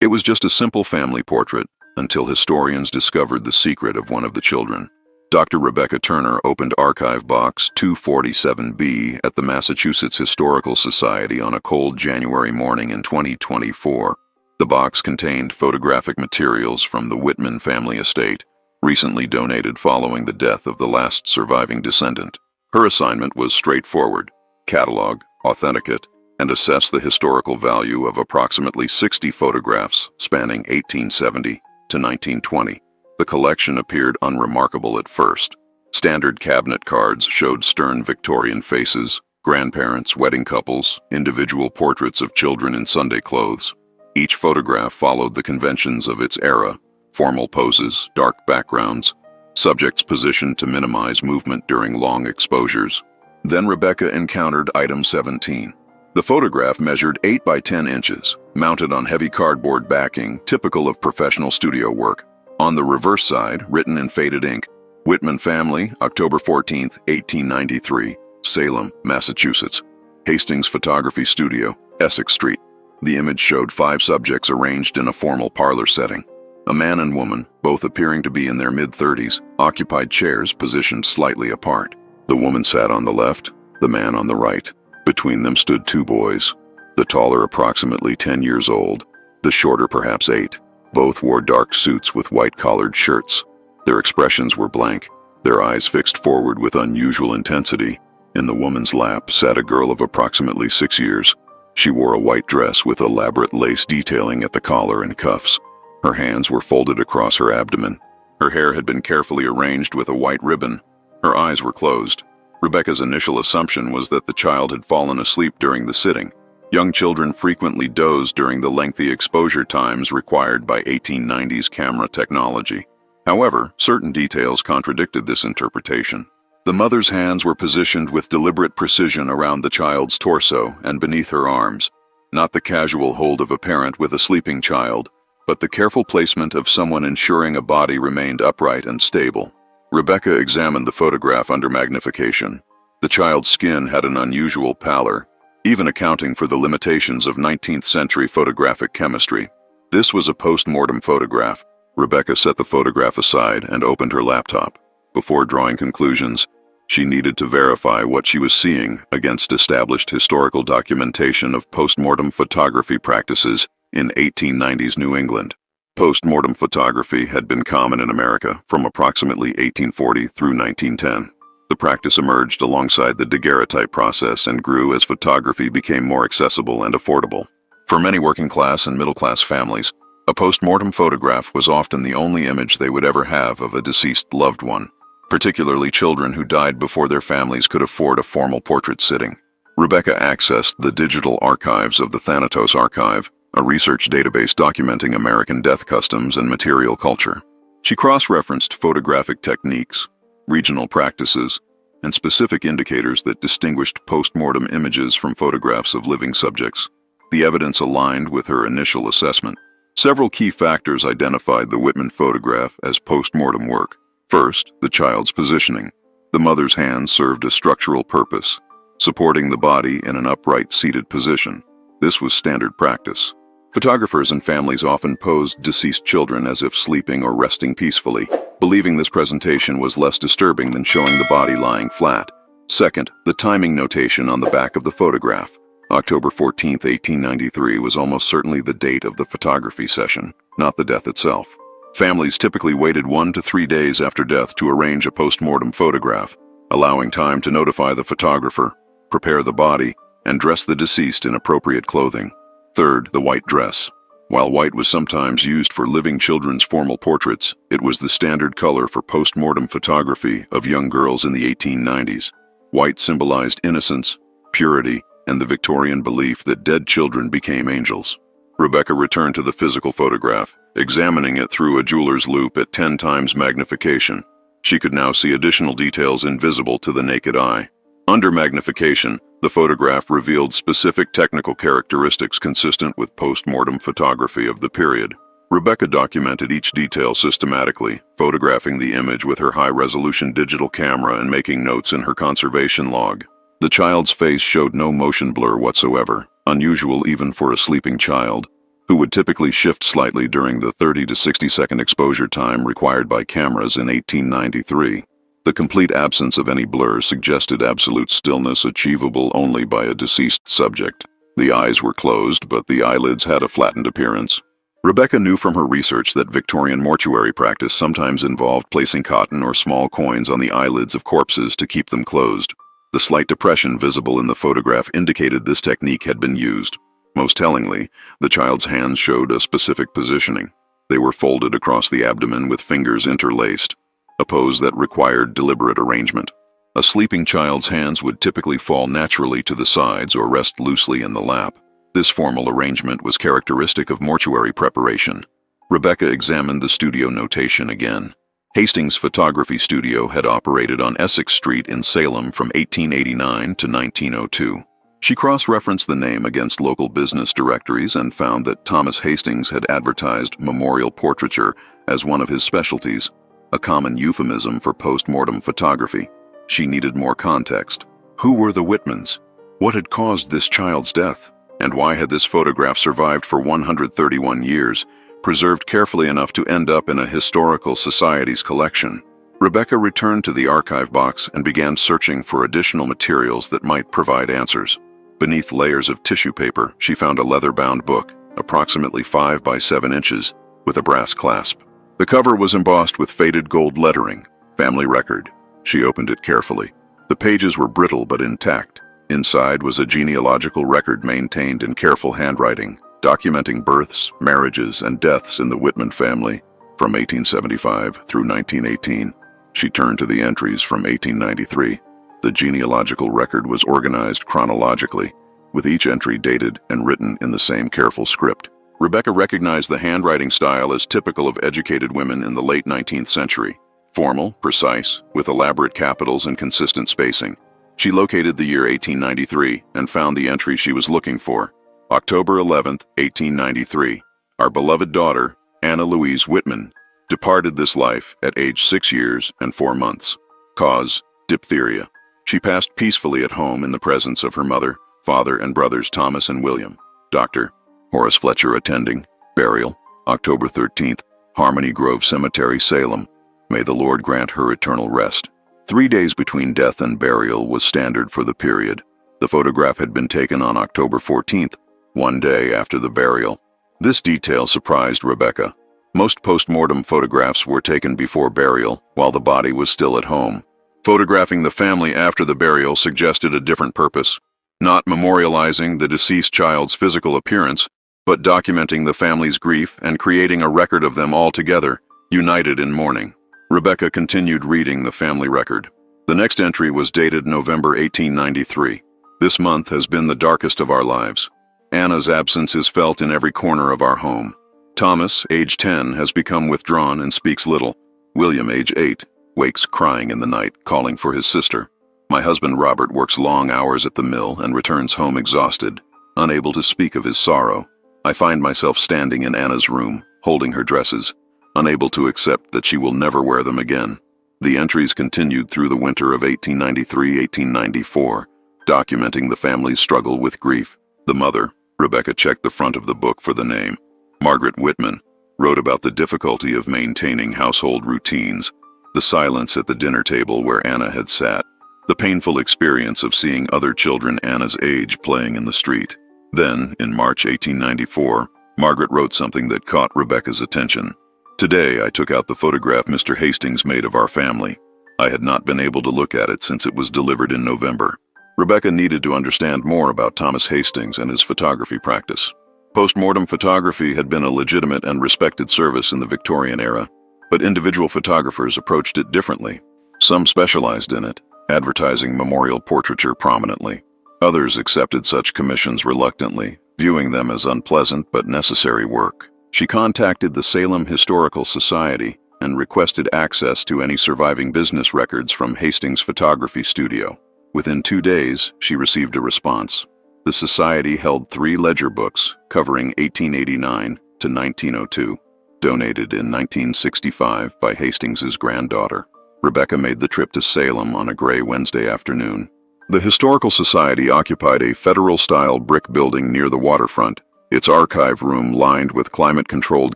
It was just a simple family portrait until historians discovered the secret of one of the children. Dr. Rebecca Turner opened Archive Box 247B at the Massachusetts Historical Society on a cold January morning in 2024. The box contained photographic materials from the Whitman family estate, recently donated following the death of the last surviving descendant. Her assignment was straightforward: catalog, authenticate, and assess the historical value of approximately 60 photographs spanning 1870 to 1920. The collection appeared unremarkable at first. Standard cabinet cards showed stern Victorian faces, grandparents, wedding couples, individual portraits of children in Sunday clothes. Each photograph followed the conventions of its era: formal poses, dark backgrounds, subjects positioned to minimize movement during long exposures. Then Rebecca encountered item 17. The photograph measured 8 by 10 inches, mounted on heavy cardboard backing, typical of professional studio work. On the reverse side, written in faded ink, Whitman family, October 14, 1893, Salem, Massachusetts. Hastings Photography Studio, Essex Street. The image showed 5 subjects arranged in a formal parlor setting. A man and woman, both appearing to be in their mid-30s, occupied chairs positioned slightly apart. The woman sat on the left, the man on the right. Between them stood 2 boys, the taller approximately 10 years old, the shorter perhaps 8. Both wore dark suits with white-collared shirts. Their expressions were blank, their eyes fixed forward with unusual intensity. In the woman's lap sat a girl of approximately 6 years. She wore a white dress with elaborate lace detailing at the collar and cuffs. Her hands were folded across her abdomen. Her hair had been carefully arranged with a white ribbon. Her eyes were closed. Rebecca's initial assumption was that the child had fallen asleep during the sitting. Young children frequently dozed during the lengthy exposure times required by 1890s camera technology. However, certain details contradicted this interpretation. The mother's hands were positioned with deliberate precision around the child's torso and beneath her arms, not the casual hold of a parent with a sleeping child, but the careful placement of someone ensuring a body remained upright and stable. Rebecca examined the photograph under magnification. The child's skin had an unusual pallor, even accounting for the limitations of 19th century photographic chemistry. This was a post-mortem photograph. Rebecca set the photograph aside and opened her laptop. Before drawing conclusions, she needed to verify what she was seeing against established historical documentation of post-mortem photography practices in 1890s New England. Post-mortem photography had been common in America from approximately 1840 through 1910. The practice emerged alongside the daguerreotype process and grew as photography became more accessible and affordable. For many working-class and middle-class families, a post-mortem photograph was often the only image they would ever have of a deceased loved one, particularly children who died before their families could afford a formal portrait sitting. Rebecca accessed the digital archives of the Thanatos Archive, a research database documenting American death customs and material culture. She cross-referenced photographic techniques, regional practices, and specific indicators that distinguished post-mortem images from photographs of living subjects. The evidence aligned with her initial assessment. Several key factors identified the Whitman photograph as post-mortem work. First, the child's positioning. The mother's hands served a structural purpose, supporting the body in an upright seated position. This was standard practice. Photographers and families often posed deceased children as if sleeping or resting peacefully, believing this presentation was less disturbing than showing the body lying flat. Second, the timing notation on the back of the photograph. October 14, 1893 was almost certainly the date of the photography session, not the death itself. Families typically waited 1 to 3 days after death to arrange a post-mortem photograph, allowing time to notify the photographer, prepare the body, and dress the deceased in appropriate clothing. Third, the white dress. While white was sometimes used for living children's formal portraits, it was the standard color for post-mortem photography of young girls in the 1890s. White symbolized innocence, purity, and the Victorian belief that dead children became angels. Rebecca returned to the physical photograph, examining it through a jeweler's loupe at 10 times magnification. She could now see additional details invisible to the naked eye. Under magnification, the photograph revealed specific technical characteristics consistent with post-mortem photography of the period. Rebecca documented each detail systematically, photographing the image with her high-resolution digital camera and making notes in her conservation log. The child's face showed no motion blur whatsoever, unusual even for a sleeping child. who would typically shift slightly during the 30 to 60-second exposure time required by cameras in 1893. The complete absence of any blur suggested absolute stillness achievable only by a deceased subject. The eyes were closed, but the eyelids had a flattened appearance. Rebecca knew from her research that Victorian mortuary practice sometimes involved placing cotton or small coins on the eyelids of corpses to keep them closed. The slight depression visible in the photograph indicated this technique had been used. Most tellingly, the child's hands showed a specific positioning. They were folded across the abdomen with fingers interlaced, a pose that required deliberate arrangement. A sleeping child's hands would typically fall naturally to the sides or rest loosely in the lap. This formal arrangement was characteristic of mortuary preparation. Rebecca examined the studio notation again. Hastings Photography Studio had operated on Essex Street in Salem from 1889 to 1902. She cross-referenced the name against local business directories and found that Thomas Hastings had advertised memorial portraiture as one of his specialties, a common euphemism for post-mortem photography. She needed more context. Who were the Whitmans? What had caused this child's death? And why had this photograph survived for 131 years, preserved carefully enough to end up in a historical society's collection? Rebecca returned to the archive box and began searching for additional materials that might provide answers. Beneath layers of tissue paper, she found a leather-bound book, approximately 5 by 7 inches, with a brass clasp. The cover was embossed with faded gold lettering, Family Record. She opened it carefully. The pages were brittle but intact. Inside was a genealogical record maintained in careful handwriting, documenting births, marriages, and deaths in the Whitman family from 1875 through 1918. She turned to the entries from 1893. The genealogical record was organized chronologically, with each entry dated and written in the same careful script. Rebecca recognized the handwriting style as typical of educated women in the late 19th century. Formal, precise, with elaborate capitals and consistent spacing. She located the year 1893 and found the entry she was looking for. October 11, 1893. Our beloved daughter, Anna Louise Whitman, departed this life at age 6 years and 4 months. Cause, diphtheria. She passed peacefully at home in the presence of her mother, father, and brothers Thomas and William. Dr. Horace Fletcher attending. Burial, October 13th, Harmony Grove Cemetery, Salem. May the Lord grant her eternal rest. 3 days between death and burial was standard for the period. The photograph had been taken on October 14th, 1 day after the burial. This detail surprised Rebecca. Most post-mortem photographs were taken before burial, while the body was still at home. Photographing the family after the burial suggested a different purpose, not memorializing the deceased child's physical appearance, but documenting the family's grief and creating a record of them all together, united in mourning. Rebecca continued reading the family record. The next entry was dated November 1893. This month has been the darkest of our lives. Anna's absence is felt in every corner of our home. Thomas, age 10, has become withdrawn and speaks little. William, age 8, wakes crying in the night, calling for his sister. My husband Robert works long hours at the mill and returns home exhausted, unable to speak of his sorrow. I find myself standing in Anna's room, holding her dresses, unable to accept that she will never wear them again. The entries continued through the winter of 1893-1894, documenting the family's struggle with grief. The mother, Rebecca, checked the front of the book for the name. Margaret Whitman wrote about the difficulty of maintaining household routines, the silence at the dinner table where Anna had sat, the painful experience of seeing other children Anna's age playing in the street. Then, in March 1894, Margaret wrote something that caught Rebecca's attention. Today, I took out the photograph Mr. Hastings made of our family. I had not been able to look at it since it was delivered in November. Rebecca needed to understand more about Thomas Hastings and his photography practice. Post-mortem photography had been a legitimate and respected service in the Victorian era, but individual photographers approached it differently. Some specialized in it, advertising memorial portraiture prominently. Others accepted such commissions reluctantly, viewing them as unpleasant but necessary work. She contacted the Salem Historical Society and requested access to any surviving business records from Hastings Photography Studio. Within 2 days, she received a response. The society held 3 ledger books covering 1889 to 1902, donated in 1965 by Hastings's granddaughter. Rebecca made the trip to Salem on a gray Wednesday afternoon. The Historical Society occupied a federal-style brick building near the waterfront, its archive room lined with climate-controlled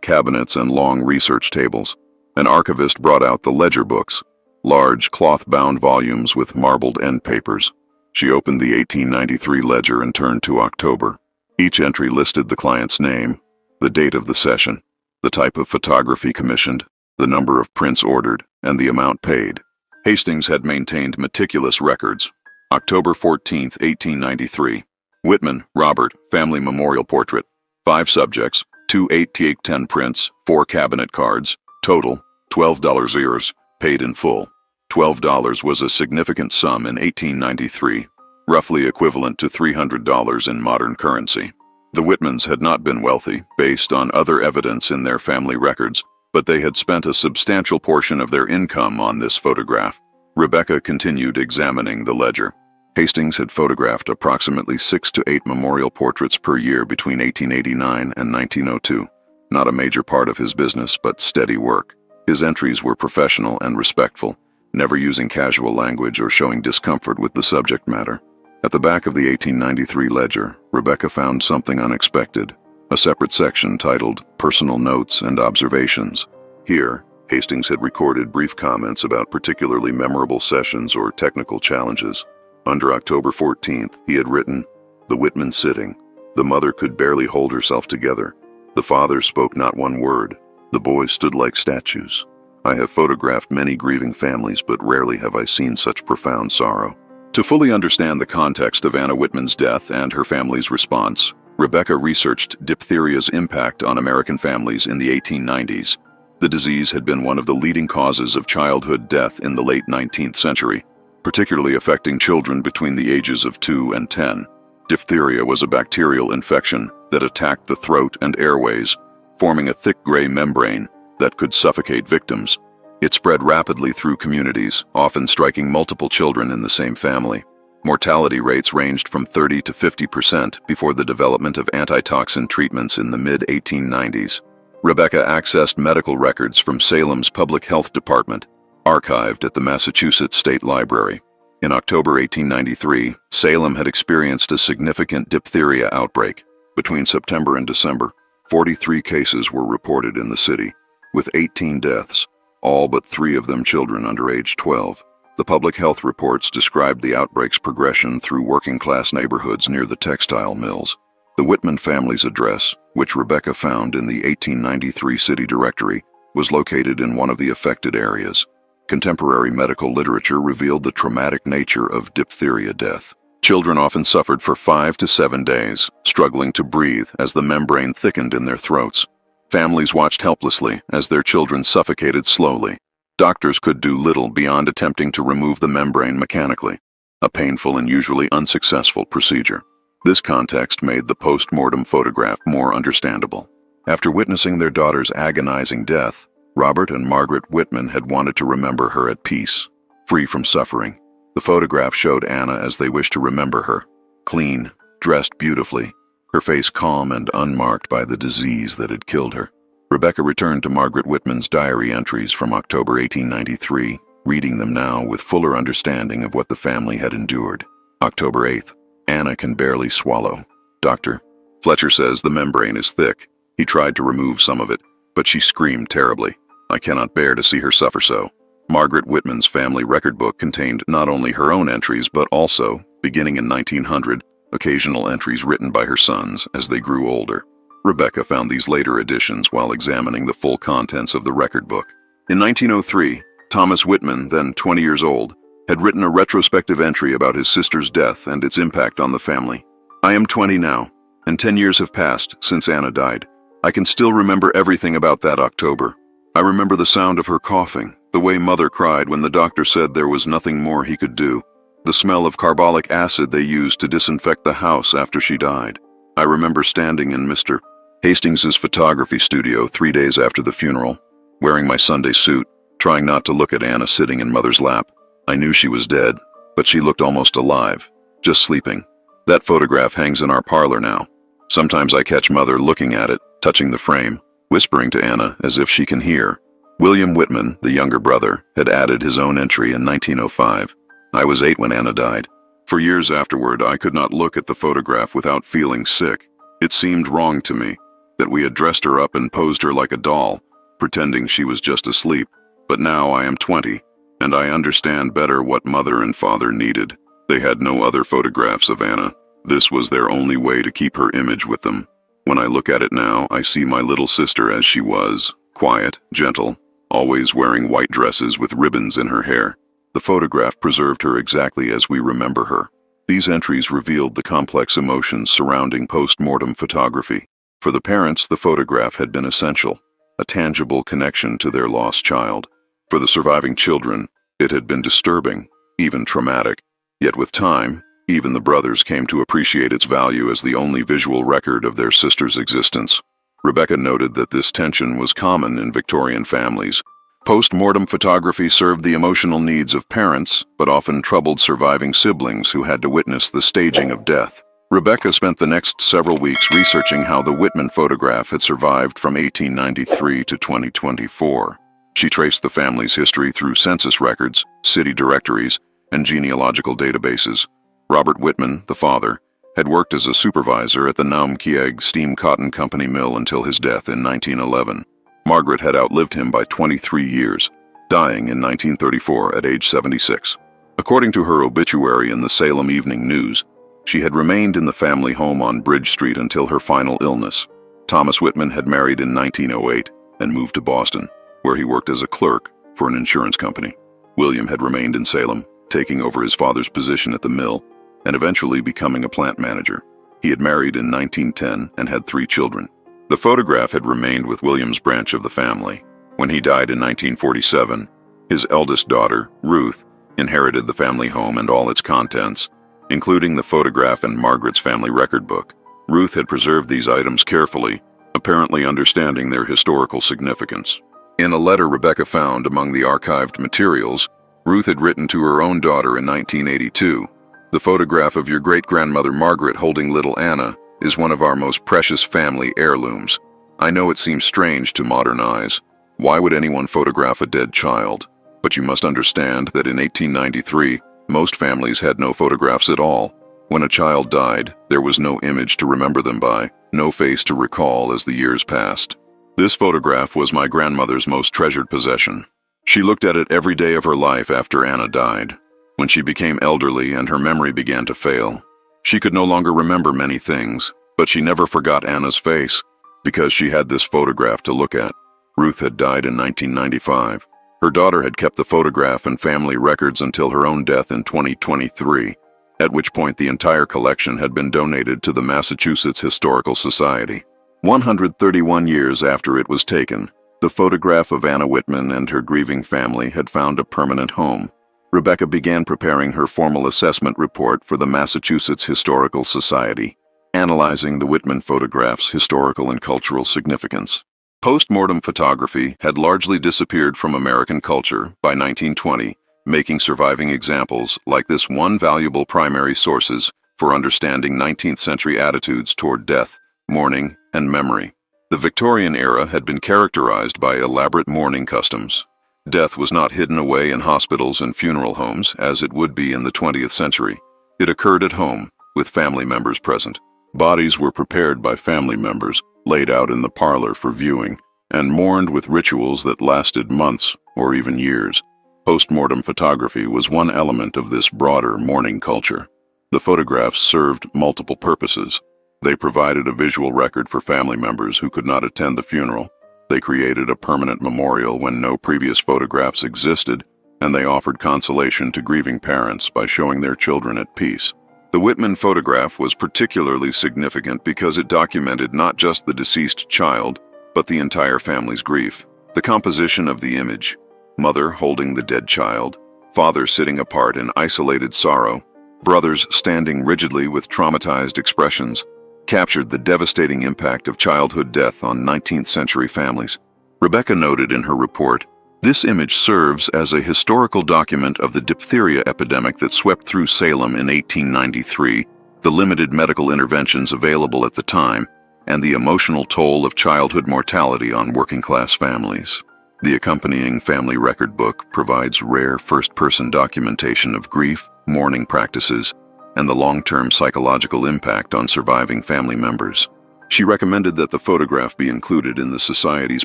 cabinets and long research tables. An archivist brought out the ledger books, large cloth-bound volumes with marbled end papers. She opened the 1893 ledger and turned to October. Each entry listed the client's name, the date of the session, the type of photography commissioned, the number of prints ordered, and the amount paid. Hastings had maintained meticulous records. October 14, 1893. Whitman, Robert, family memorial portrait. 5 subjects, 2 8x10 prints, 4 cabinet cards. Total, $12 paid in full. $12 was a significant sum in 1893, roughly equivalent to $300 in modern currency. The Whitmans had not been wealthy, based on other evidence in their family records, but they had spent a substantial portion of their income on this photograph. Rebecca continued examining the ledger. Hastings had photographed approximately 6 to 8 memorial portraits per year between 1889 and 1902. Not a major part of his business, but steady work. His entries were professional and respectful, never using casual language or showing discomfort with the subject matter. At the back of the 1893 ledger, Rebecca found something unexpected, a separate section titled Personal Notes and Observations. Here, Hastings had recorded brief comments about particularly memorable sessions or technical challenges. Under October 14th, he had written, "The Whitman sitting. The mother could barely hold herself together. The father spoke not one word. The boys stood like statues. I have photographed many grieving families, but rarely have I seen such profound sorrow." To fully understand the context of Anna Whitman's death and her family's response, Rebecca researched diphtheria's impact on American families in the 1890s. The disease had been one of the leading causes of childhood death in the late 19th century, particularly affecting children between the ages of 2 and 10. Diphtheria was a bacterial infection that attacked the throat and airways, forming a thick gray membrane that could suffocate victims. It spread rapidly through communities, often striking multiple children in the same family. Mortality rates ranged from 30 to 50% before the development of antitoxin treatments in the mid-1890s. Rebecca accessed medical records from Salem's Public Health Department, archived at the Massachusetts State Library. In October 1893, Salem had experienced a significant diphtheria outbreak. Between September and December, 43 cases were reported in the city, with 18 deaths, all but 3 of them children under age 12. The public health reports described the outbreak's progression through working-class neighborhoods near the textile mills. The Whitman family's address, which Rebecca found in the 1893 city directory, was located in one of the affected areas. Contemporary medical literature revealed the traumatic nature of diphtheria death. Children often suffered for 5 to 7 days, struggling to breathe as the membrane thickened in their throats. Families watched helplessly as their children suffocated slowly. Doctors could do little beyond attempting to remove the membrane mechanically, a painful and usually unsuccessful procedure. This context made the post-mortem photograph more understandable. After witnessing their daughter's agonizing death, Robert and Margaret Whitman had wanted to remember her at peace, free from suffering. The photograph showed Anna as they wished to remember her, clean, dressed beautifully, her face calm and unmarked by the disease that had killed her. Rebecca returned to Margaret Whitman's diary entries from October 1893, reading them now with fuller understanding of what the family had endured. October 8th. Anna can barely swallow. Doctor, Fletcher says the membrane is thick. He tried to remove some of it, but she screamed terribly. I cannot bear to see her suffer so. Margaret Whitman's family record book contained not only her own entries, but also, beginning in 1900, occasional entries written by her sons as they grew older. Rebecca found these later additions while examining the full contents of the record book. In 1903, Thomas Whitman, then 20 years old, had written a retrospective entry about his sister's death and its impact on the family. I am 20 now, and 10 years have passed since Anna died. I can still remember everything about that October. I remember the sound of her coughing, the way Mother cried when the doctor said there was nothing more he could do, the smell of carbolic acid they used to disinfect the house after she died. I remember standing in Mr. Hastings's photography studio 3 days after the funeral, wearing my Sunday suit, trying not to look at Anna sitting in Mother's lap. I knew she was dead, but she looked almost alive, just sleeping. That photograph hangs in our parlor now. Sometimes I catch Mother looking at it, touching the frame, whispering to Anna as if she can hear. William Whitman, the younger brother, had added his own entry in 1905. I was 8 when Anna died. For years afterward, I could not look at the photograph without feeling sick. It seemed wrong to me that we had dressed her up and posed her like a doll, pretending she was just asleep. But now I am 20, and I understand better what mother and father needed. They had no other photographs of Anna. This was their only way to keep her image with them. When I look at it now, I see my little sister as she was, quiet, gentle, always wearing white dresses with ribbons in her hair. The photograph preserved her exactly as we remember her. These entries revealed the complex emotions surrounding post-mortem photography. For the parents, the photograph had been essential, a tangible connection to their lost child. For the surviving children, it had been disturbing, even traumatic. Yet with time, even the brothers came to appreciate its value as the only visual record of their sister's existence. Rebecca noted that this tension was common in Victorian families. Post-mortem photography served the emotional needs of parents, but often troubled surviving siblings who had to witness the staging of death. Rebecca spent the next several weeks researching how the Whitman photograph had survived from 1893 to 2024. She traced the family's history through census records, city directories, and genealogical databases. Robert Whitman, the father, had worked as a supervisor at the Naumkeag Steam Cotton Company mill until his death in 1911. Margaret had outlived him by 23 years, dying in 1934 at age 76. According to her obituary in the Salem Evening News, she had remained in the family home on Bridge Street until her final illness. Thomas Whitman had married in 1908 and moved to Boston, where he worked as a clerk for an insurance company. William had remained in Salem, taking over his father's position at the mill and eventually becoming a plant manager. He had married in 1910 and had 3 children. The photograph had remained with William's branch of the family. When he died in 1947, his eldest daughter, Ruth, inherited the family home and all its contents, including the photograph and Margaret's family record book. Ruth had preserved these items carefully, apparently understanding their historical significance. In a letter Rebecca found among the archived materials, Ruth had written to her own daughter in 1982, "The photograph of your great-grandmother Margaret holding little Anna is one of our most precious family heirlooms. I know it seems strange to modern eyes. Why would anyone photograph a dead child? But you must understand that in 1893, most families had no photographs at all. When a child died, there was no image to remember them by, no face to recall as the years passed. This photograph was my grandmother's most treasured possession. She looked at it every day of her life after Anna died. When she became elderly and her memory began to fail, she could no longer remember many things, but she never forgot Anna's face, because she had this photograph to look at." Ruth had died in 1995. Her daughter had kept the photograph and family records until her own death in 2023, at which point the entire collection had been donated to the Massachusetts Historical Society. 131 years after it was taken, the photograph of Anna Whitman and her grieving family had found a permanent home. Rebecca began preparing her formal assessment report for the Massachusetts Historical Society, analyzing the Whitman photograph's historical and cultural significance. Post-mortem photography had largely disappeared from American culture by 1920, making surviving examples like this one valuable primary sources for understanding 19th century attitudes toward death, mourning, and memory. The Victorian era had been characterized by elaborate mourning customs. Death was not hidden away in hospitals and funeral homes as it would be in the 20th century. It occurred at home, with family members present. Bodies were prepared by family members, laid out in the parlor for viewing, and mourned with rituals that lasted months or even years. Post-mortem photography was one element of this broader mourning culture. The photographs served multiple purposes. They provided a visual record for family members who could not attend the funeral. They created a permanent memorial when no previous photographs existed, and they offered consolation to grieving parents by showing their children at peace. The Whitman photograph was particularly significant because it documented not just the deceased child, but the entire family's grief. The composition of the image, mother holding the dead child, father sitting apart in isolated sorrow, brothers standing rigidly with traumatized expressions, captured the devastating impact of childhood death on 19th century families. Rebecca noted in her report, "This image serves as a historical document of the diphtheria epidemic that swept through Salem in 1893, the limited medical interventions available at the time, and the emotional toll of childhood mortality on working-class families." The accompanying family record book provides rare first-person documentation of grief, mourning practices, and the long-term psychological impact on surviving family members. She recommended that the photograph be included in the Society's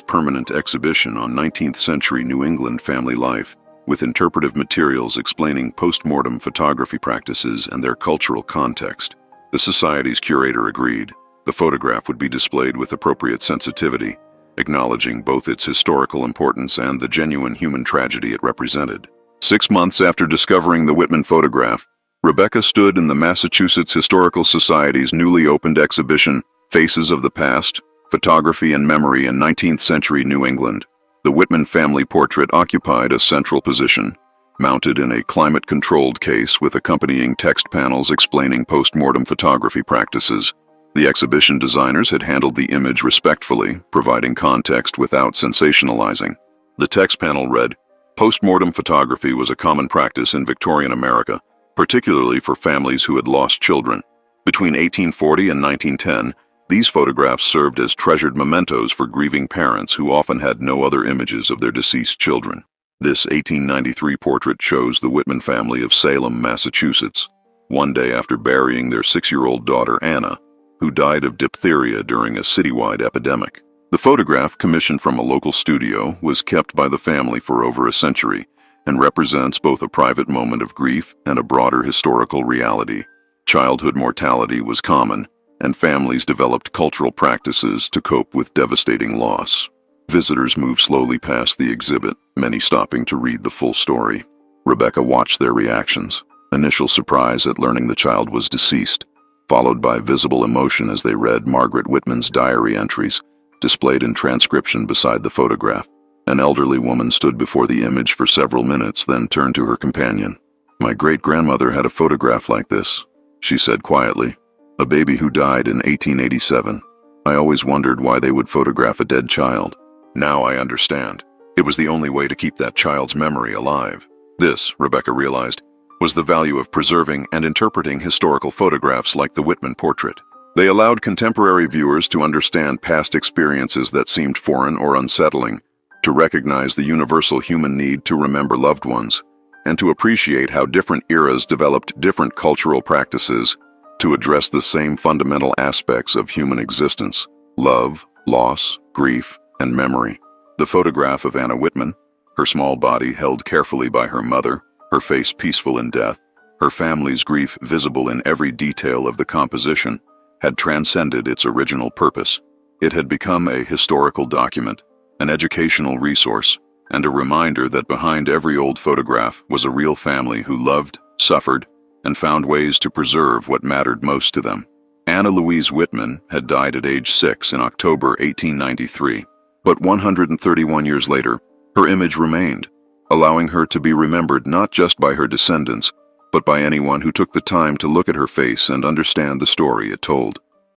permanent exhibition on 19th-century New England family life, with interpretive materials explaining post-mortem photography practices and their cultural context. The Society's curator agreed. The photograph would be displayed with appropriate sensitivity, acknowledging both its historical importance and the genuine human tragedy it represented. 6 months after discovering the Whitman photograph, Rebecca stood in the Massachusetts Historical Society's newly opened exhibition, Faces of the Past, Photography and Memory in 19th-Century New England. The Whitman family portrait occupied a central position, mounted in a climate-controlled case with accompanying text panels explaining post-mortem photography practices. The exhibition designers had handled the image respectfully, providing context without sensationalizing. The text panel read, "Post-mortem photography was a common practice in Victorian America, particularly for families who had lost children. Between 1840 and 1910, these photographs served as treasured mementos for grieving parents who often had no other images of their deceased children." This 1893 portrait shows the Whitman family of Salem, Massachusetts, one day after burying their 6-year-old daughter Anna, who died of diphtheria during a citywide epidemic. The photograph, commissioned from a local studio, was kept by the family for over a century and represents both a private moment of grief and a broader historical reality. Childhood mortality was common, and families developed cultural practices to cope with devastating loss. Visitors moved slowly past the exhibit, many stopping to read the full story. Rebecca watched their reactions, initial surprise at learning the child was deceased, followed by visible emotion as they read Margaret Whitman's diary entries, displayed in transcription beside the photograph. An elderly woman stood before the image for several minutes, then turned to her companion. "My great-grandmother had a photograph like this," she said quietly. "A baby who died in 1887. I always wondered why they would photograph a dead child. Now I understand. It was the only way to keep that child's memory alive." This, Rebecca realized, was the value of preserving and interpreting historical photographs like the Whitman portrait. They allowed contemporary viewers to understand past experiences that seemed foreign or unsettling, to recognize the universal human need to remember loved ones, and to appreciate how different eras developed different cultural practices to address the same fundamental aspects of human existence: love, loss, grief, and memory. The photograph of Anna Whitman, her small body held carefully by her mother, her face peaceful in death, her family's grief visible in every detail of the composition, had transcended its original purpose. It had become a historical document, an educational resource, and a reminder that behind every old photograph was a real family who loved, suffered, and found ways to preserve what mattered most to them. Anna Louise Whitman had died at age 6 in October 1893, but 131 years later, her image remained, allowing her to be remembered not just by her descendants, but by anyone who took the time to look at her face and understand the story it told.